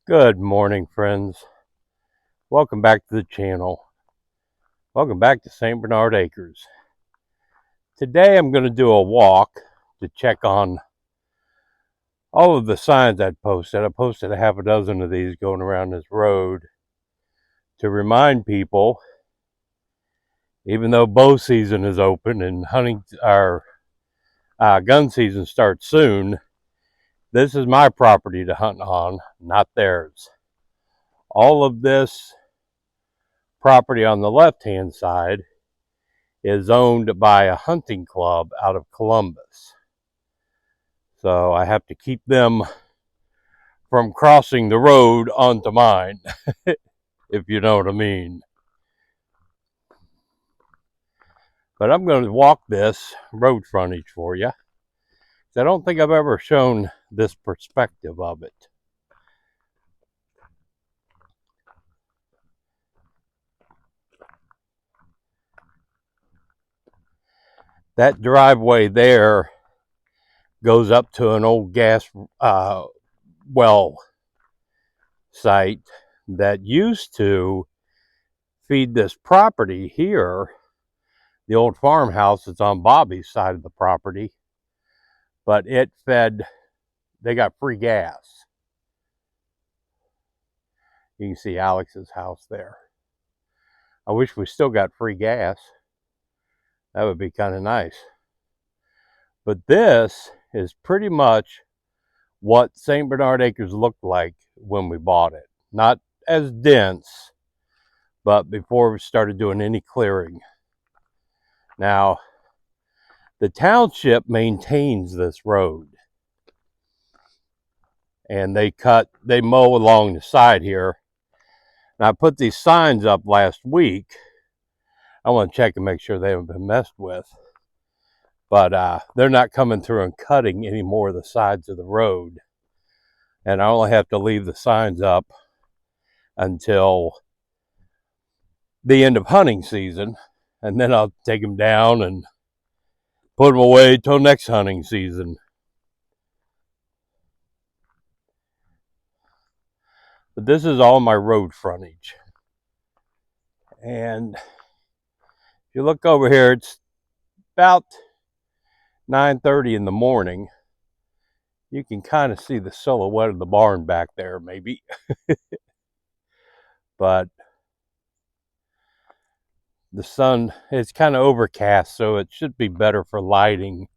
Good morning, friends. Welcome back to the channel. Welcome back to St. Bernard Acres. Today I'm going to do a walk to check on all of the signs I'd posted. I posted a half a dozen of these going around this road to remind people, even though bow season is open and hunting our gun season starts soon, this is my property to hunt on, not theirs. All of this property on the left-hand side is owned by a hunting club out of Columbus. So I have to keep them from crossing the road onto mine, if you know what I mean. But I'm going to walk this road frontage for you. I don't think I've ever shown this perspective of it. That driveway there goes up to an old gas well site that used to feed this property here. The old farmhouse is on Bobby's side of the property, but it fed, they got free gas. You can see Alex's house there. I wish we still got free gas. That would be kind of nice. But this is pretty much what St. Bernard Acres looked like when we bought it. Not as dense, but before we started doing any clearing. Now, the township maintains this road. And they mow along the side here. And I put these signs up last week. I want to check and make sure they haven't been messed with. But they're not coming through and cutting any more of the sides of the road. And I only have to leave the signs up until the end of hunting season. And then I'll take them down and put them away till next hunting season. But this is all my road frontage. And if you look over here, it's about 9:30 in the morning. You can kind of see the silhouette of the barn back there, maybe. But the sun, it's kind of overcast, so it should be better for lighting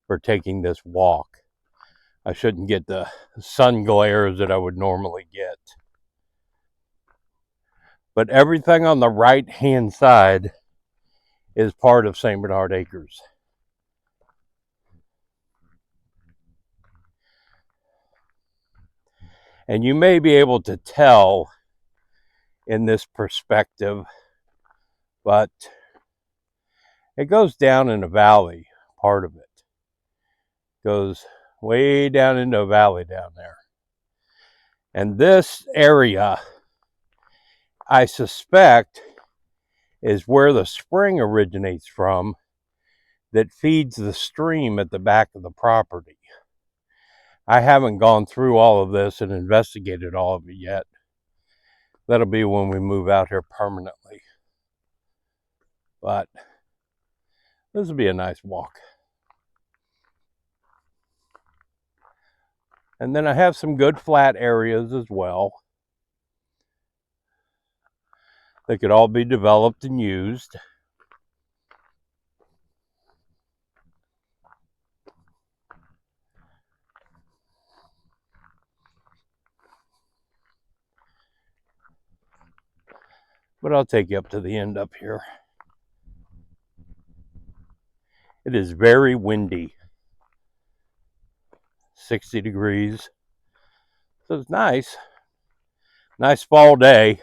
for taking this walk. I shouldn't get the sun glares that I would normally get. But everything on the right-hand side is part of St. Bernard Acres. And you may be able to tell in this perspective, but it goes down in a valley, part of it. Goes way down into a valley down there. And this area, I suspect, is where the spring originates from that feeds the stream at the back of the property. I haven't gone through all of this and investigated all of it yet. That'll be when we move out here permanently. But this will be a nice walk. And then I have some good flat areas as well. They could all be developed and used. But I'll take you up to the end up here. It is very windy. 60 degrees. So it's nice. Nice fall day.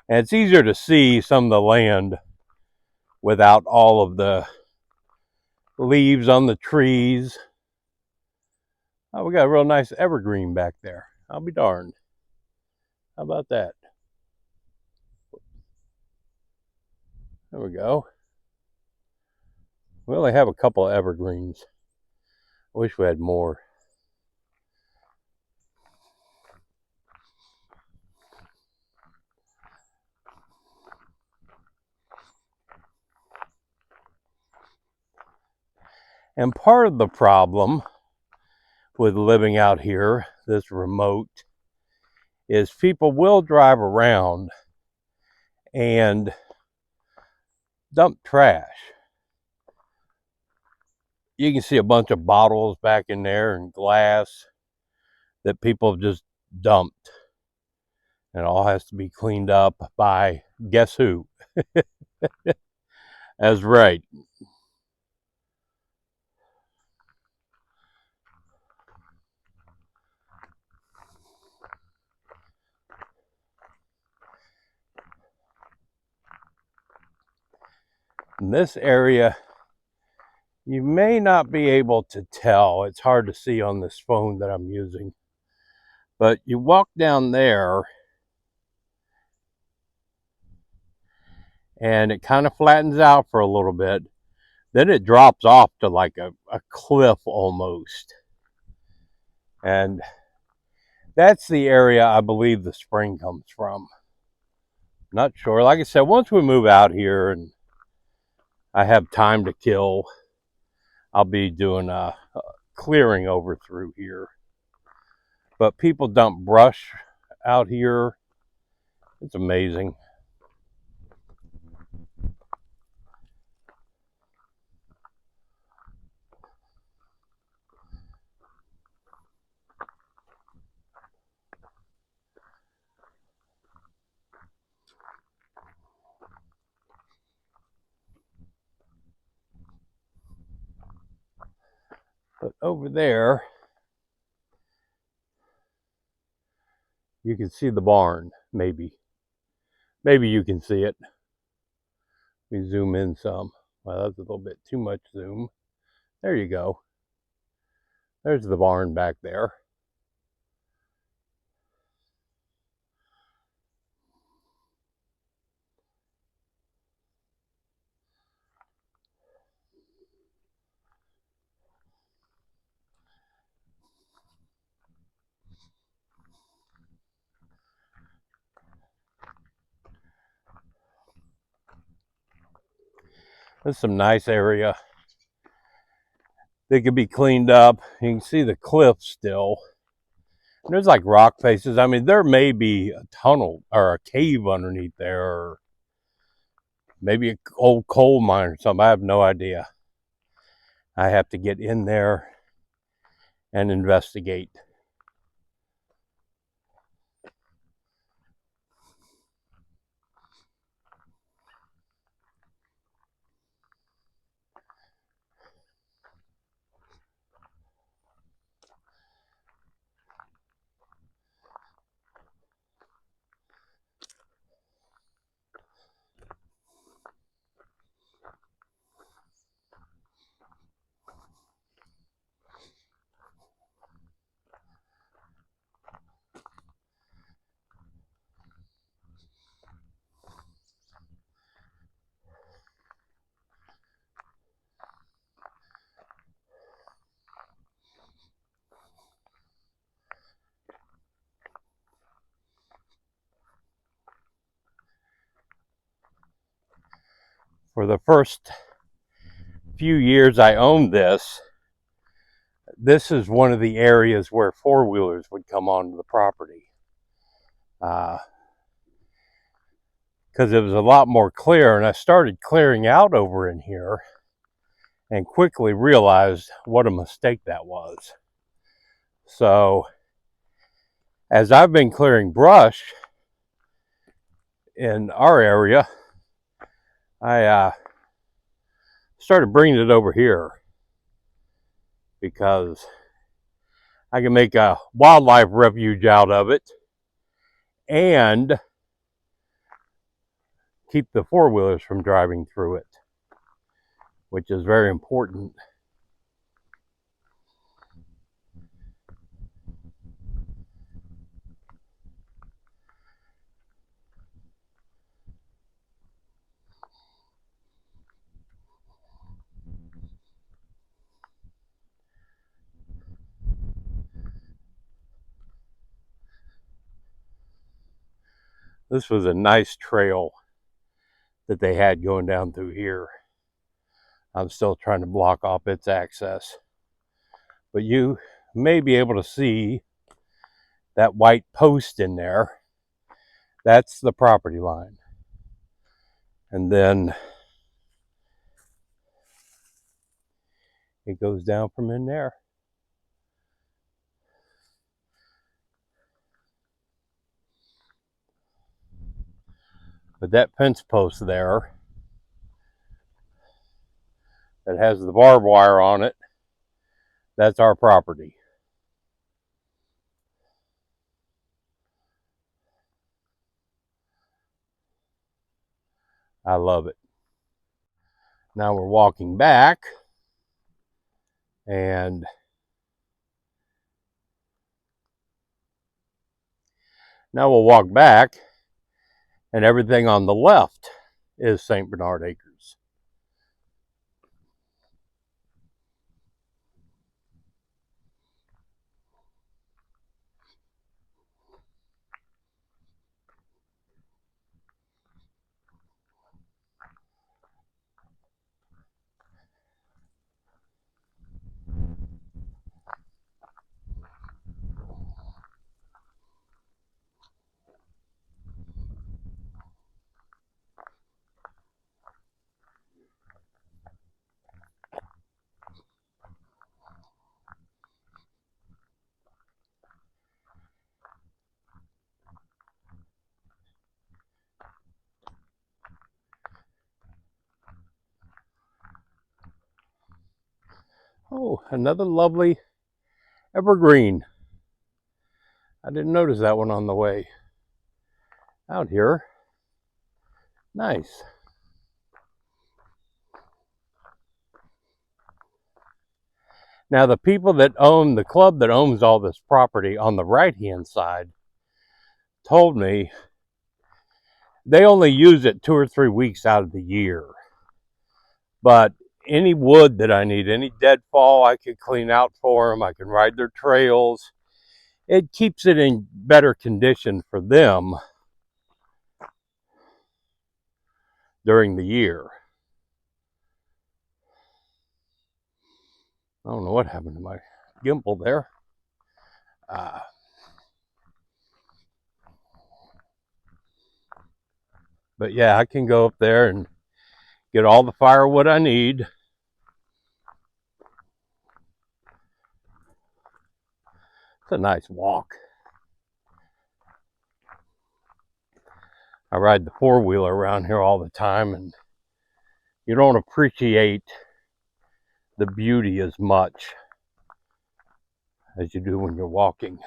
And it's easier to see some of the land without all of the leaves on the trees. Oh, we got a real nice evergreen back there. I'll be darned. How about that? There we go. We only have a couple of evergreens. I wish we had more. And part of the problem with living out here, this remote, is people will drive around and dump trash. You can see a bunch of bottles back in there and glass that people have just dumped. And it all has to be cleaned up by guess who? That's right. In this area, you may not be able to tell. It's hard to see on this phone that I'm using. But you walk down there and it kind of flattens out for a little bit. Then it drops off to like a cliff almost. And that's the area I believe the spring comes from. Not sure. Like I said, once we move out here and I have time to kill, I'll be doing a clearing over through here. But people dump brush out here. It's amazing. But over there, you can see the barn, maybe. Maybe you can see it. Let me zoom in some. Well, that's a little bit too much zoom. There you go. There's the barn back there. This is some nice area. They could be cleaned up. You can see the cliff still. And there's like rock faces. I mean, there may be a tunnel or a cave underneath there, or maybe an old coal mine or something. I have no idea. I have to get in there and investigate. for the first few years I owned this, this is one of the areas where four-wheelers would come onto the property. Because it was a lot more clear, and I started clearing out over in here and quickly realized what a mistake that was. So as I've been clearing brush in our area, I started bringing it over here because I can make a wildlife refuge out of it and keep the four-wheelers from driving through it, which is very important. This was a nice trail that they had going down through here. I'm still trying to block off its access. But you may be able to see that white post in there. That's the property line. And then it goes down from in there. But that fence post there that has the barbed wire on it, that's our property. I love it. Now we're walking back, and now we'll walk back, and everything on the left is St. Bernard Acres. Oh, another lovely evergreen. I didn't notice that one on the way out here. Nice. Now the people that own the club that owns all this property on the right-hand side told me they only use it 2 or 3 weeks out of the year. But any wood that I need, any deadfall I could clean out for them, I can ride their trails. It keeps it in better condition for them during the year. I don't know what happened to my gimbal there. But yeah, I can go up there and get all the firewood I need. It's a nice walk. I ride the four-wheeler around here all the time, and you don't appreciate the beauty as much as you do when you're walking.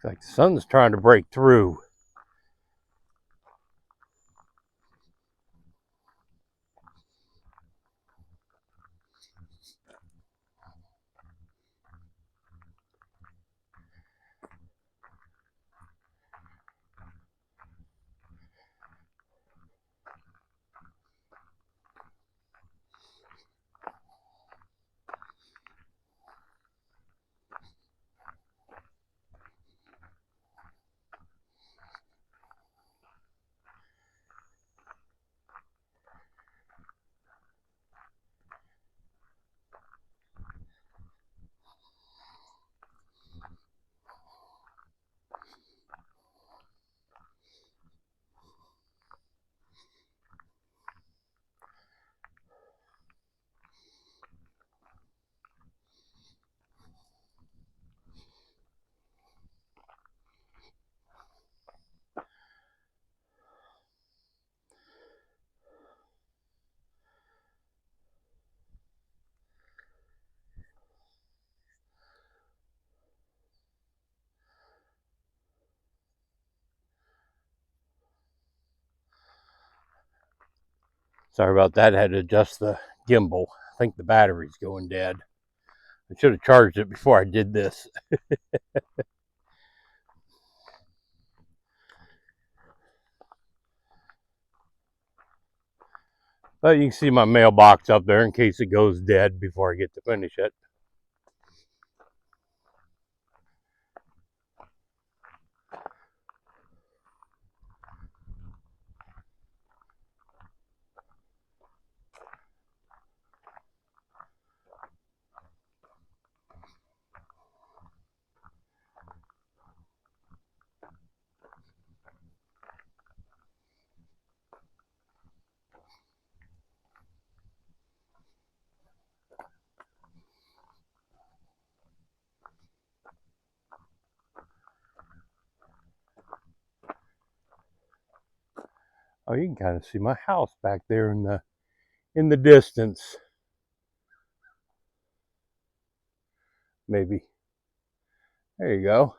Looks like the sun's trying to break through. Sorry about that. I had to adjust the gimbal. I think the battery's going dead. I should have charged it before I did this. But you can see my mailbox up there in case it goes dead before I get to finish it. Oh, you can kind of see my house back there in the distance. Maybe. There you go.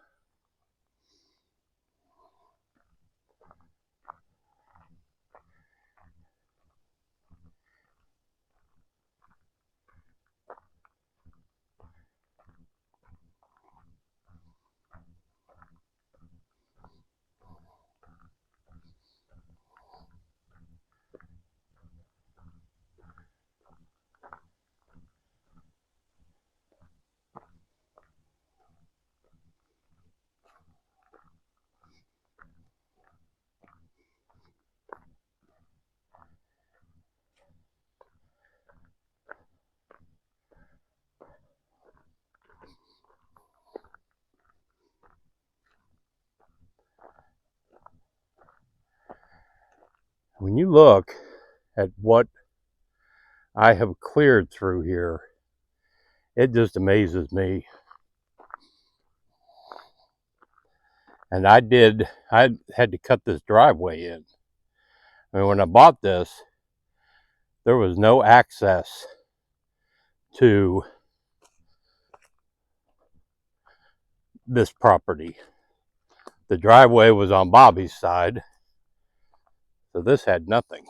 When you look at what I have cleared through here, it just amazes me. And I had to cut this driveway in. I mean, when I bought this, there was no access to this property. The driveway was on Bobby's side, so this had nothing.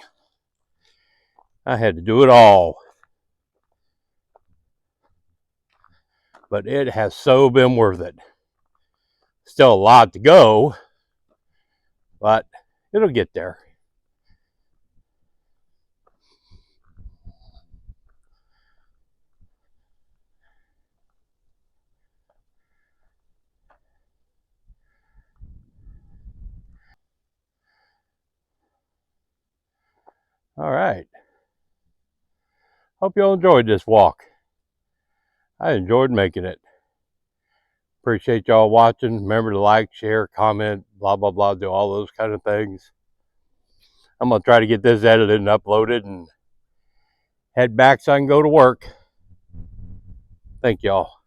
I had to do it all. But it has so been worth it. Still a lot to go, but it'll get there. All right. Hope you all enjoyed this walk. I enjoyed making it. Appreciate y'all watching. Remember to like, share, comment, blah, blah, blah, do all those kind of things. I'm going to try to get this edited and uploaded and head back so I can go to work. Thank y'all.